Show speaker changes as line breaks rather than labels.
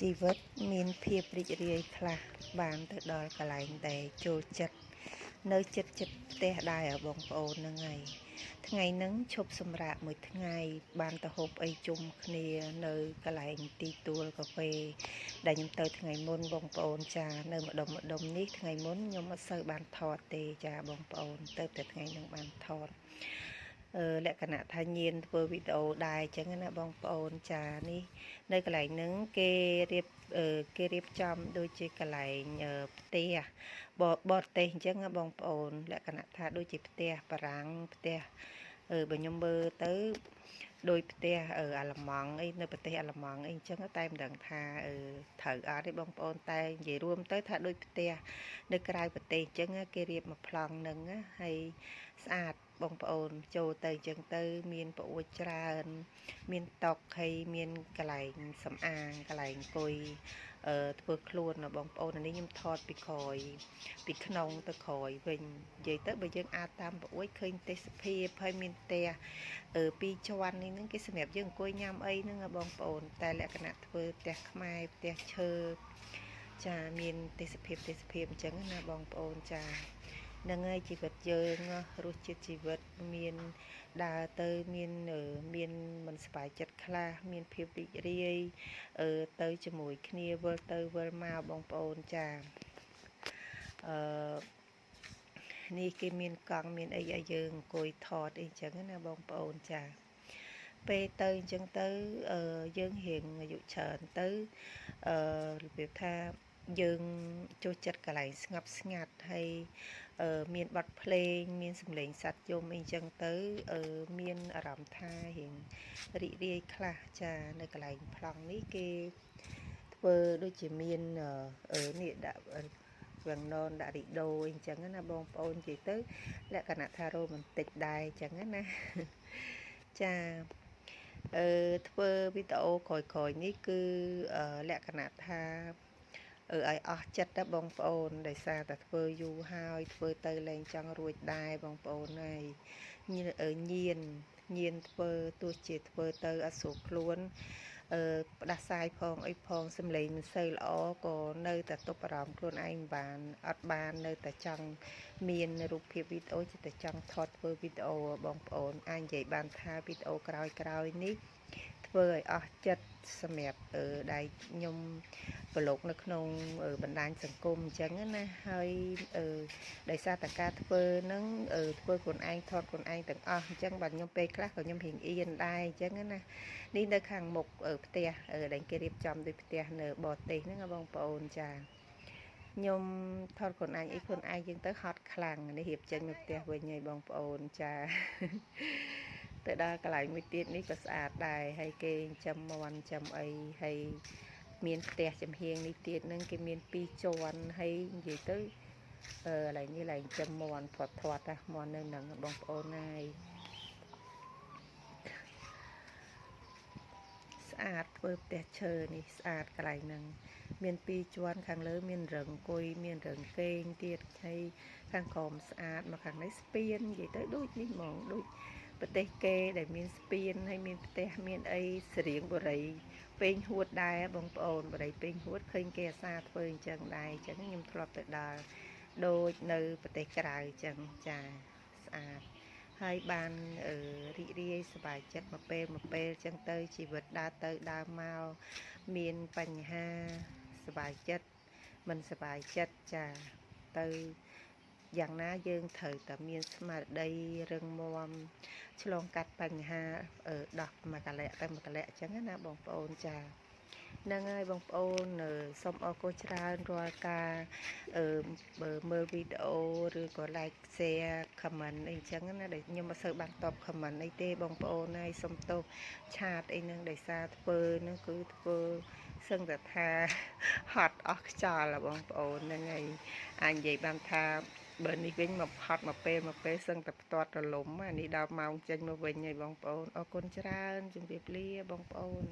ជីវិតមានភាពរីករាយខ្លះបានទៅដល់កន្លែងដែលចូលចិត្តនៅចិត្តផ្ទះដែរបងប្អូនហ្នឹងហើយថ្ងៃហ្នឹងឈប់សម្រាកមួយថ្ងៃបានទៅហូបអីជុំគ្នានៅកន្លែងទីទួលកាហ្វេដែលខ្ញុំទៅថ្ងៃមុនបងប្អូនចានៅម្ដុំនេះថ្ងៃមុនខ្ញុំអត់សូវបានថតទេចាបងប្អូនទៅតែថ្ងៃហ្នឹងបានថតលក្ខណៈថាញៀនធ្វើវីដេអូដែរអញ្ចឹងណាបងប្អូនចានេះនៅកន្លែងហ្នឹងគេរៀបចំដូចជាកន្លែងផ្ទះបរទេសអញ្ចឹងណាបងប្អូនលក្ខណៈថាដូចជាផ្ទះបារាំងផ្ទះបើខ្ញុំមើលទៅដោយផ្ទះអាល្លឺម៉ង់អីនៅប្រទេសអាល្លឺម៉ង់អីអញ្ចឹងតែមិនដឹងថាត្រូវអត់ទេបងប្អូនតែនិយាយរួមទៅថាដូចផ្ទះនៅក្រៅប្រទេសអញ្ចឹងគេរៀបមកប្លង់ហ្នឹងហើយស្អាតបងប្អូនចូលទៅអញ្ចឹងទៅមានប្រអួចច្រើនមានតុហើយមានកន្លែងសំអាងកន្លែងអង្គុយធ្វើខ្លួនបងប្អូននេះខ្ញុំថតពីក្រោយពីក្នុងទៅក្រោយវិញនិយាយទៅបើយើងអាចតាមប្រអួចឃើញទេសភាពហើយមានផ្ទះពីរជាន់នេះហ្នឹងគេសម្រាប់យើងអង្គុយញ៉ាំអីហ្នឹងបងប្អូនតែលក្ខណៈធ្វើផ្ទះខ្មែរផ្ទះឈើចាមានទេសភាពអញ្ចឹងណាបងប្អូនចានឹងហើយជីវិតយើងរសជាតិជីវិតមានដើរទៅមានមិនសប្បាយចិត្តខ្លះមានភាពរីករាយទៅជាមួយគ្នាវិលទៅវិលមកបងប្អូនចានេះគេមានកង់មានអីឲ្យយើងអង្គុយថតអីចឹងណាបងប្អូនចាពេលទៅអញ្ចឹងទៅយើងរៀងអាយុច្រើនទៅរបៀបថាយើងចូលចិត្តកន្លែងស្ងប់ស្ងាត់ហើយមានបទភ្លេងមានសម្លេងសត្វយំអីចឹងទៅមានអារម្មណ៍ថារៀងរីករាយខ្លះចានៅកន្លែងប្លង់នេះគេធ្វើដូចជាមាននេះដាក់វាំងននដាក់រីដូអីចឹងណាបងប្អូននិយាយទៅលក្ខណៈថារ៉ូម៉ាន់ទិកដែរចឹងណាចាធ្វើវីដេអូក្រោយនេះគឺលក្ខណៈថាឲ្យអស់ចិត្តណាបងប្អូនដោយសារតែធ្វើយូរហើយធ្វើទៅលែងចង់រួចដែរបងប្អូនហើយញៀនធ្វើទោះជាធ្វើទៅអត់ស្រួលខ្លួនផ្ដាសាយផងអីផងសំឡេងមិនសូវល្អក៏នៅតែទប់អារម្មណ៍ខ្លួនឯងអត់បាននៅតែចង់មានរូបភាពវីដេអូចិត្តតែចង់ថតធ្វើវីដេអូបងប្អូនអាចនិយាយបានថាវីដេអូក្រោយនេះធ្វើឲ្យអស់ចិត្តសម្រាប់ដែលខ្ញុំប្លុកនៅក្នុងបណ្ដាញសង្គមអញ្ចឹងណាហើយដោយសារតែការធ្វើហ្នឹងធ្វើខ្លួនឯងថតខ្លួនឯងទាំងអស់អញ្ចឹងបាទខ្ញុំពេលខ្លះក៏ខ្ញុំរៀងអៀនដែរអញ្ចឹងណានេះនៅខាងមុខផ្ទះដែលគេរៀបចំដោយផ្ទះនៅបរទេសហ្នឹងបងប្អូនចាខ្ញុំថតខ្លួនឯងខ្លួនឯងយើងទៅហត់ខ្លាំងនេះរៀបចេញមកផ្ទះវិញហើយបងប្អូនចាទៅដល់កន្លែងមួយទៀតនេះក៏ស្អាតដែរហើយគេចាំមាន់ចាំអីហើយមានផ្ទះចំហៀងនេះទៀតហ្នឹងគេមាន2ជាន់ហើយនិយាយទៅកន្លែងនេះឡើងចាំមាន់ធាត់ណាមាន់នៅហ្នឹងបងប្អូនហើយស្អាតធ្វើផ្ទះឈើនេះស្អាតកន្លែងហ្នឹងមាន2ជាន់ខាងលើមានរឹងអង្គុយមានរឹងគេងទៀតហើយខាងក្រោមស្អាតមកខាងនេះស្ពាននិយាយទៅដូចនេះហ្មងដូចប្រទេសគេដែលមានស្ពានហើយមានផ្ទះមានអីសរៀងបុរីពេញហួតដែរបងប្អូនបុរីពេញហួតឃើញគេអាសាធ្វើអញ្ចឹងដែរអញ្ចឹងខ្ញុំធ្លាប់ទៅដល់ដូចនៅប្រទេសក្រៅអញ្ចឹងចាស្អាតហើយបានរីករាយសប្បាយចិត្តមកពេលអញ្ចឹងទៅជីវិតដើរទៅដើរមកមានបញ្ហាសប្បាយចិត្តមិនសប្បាយចិត្តចាទៅយ៉ាងណាយើងត្រូវតែមានស្មារតីរឹងមាំឆ្លងកាត់បញ្ហាដោះមួយកលៈទៅមួយកលៈអញ្ចឹងណាបងប្អូនចាហ្នឹងហើយបងប្អូនសូមអរគុណច្រើនរាល់ការមើលវីដេអូឬក៏ like share comment អីចឹងណាដែលខ្ញុំមិនសូវបានតប comment អីទេបងប្អូនហើយសូមទោសឆាតអីហ្នឹងដោយសារធ្វើហ្នឹងគឺធ្វើសឹងតែថាហត់អស់ខ្យល់បងប្អូនហ្នឹងហើយអាចនិយាយបានថាបើនេះវិញមកផត់មកពេលសឹងតែផ្ទាត់រលំនេះដល់ម៉ោងចេញមកវិញហើយបងប្អូនអរគុណច្រើនជម្រាបលាបងប្អូន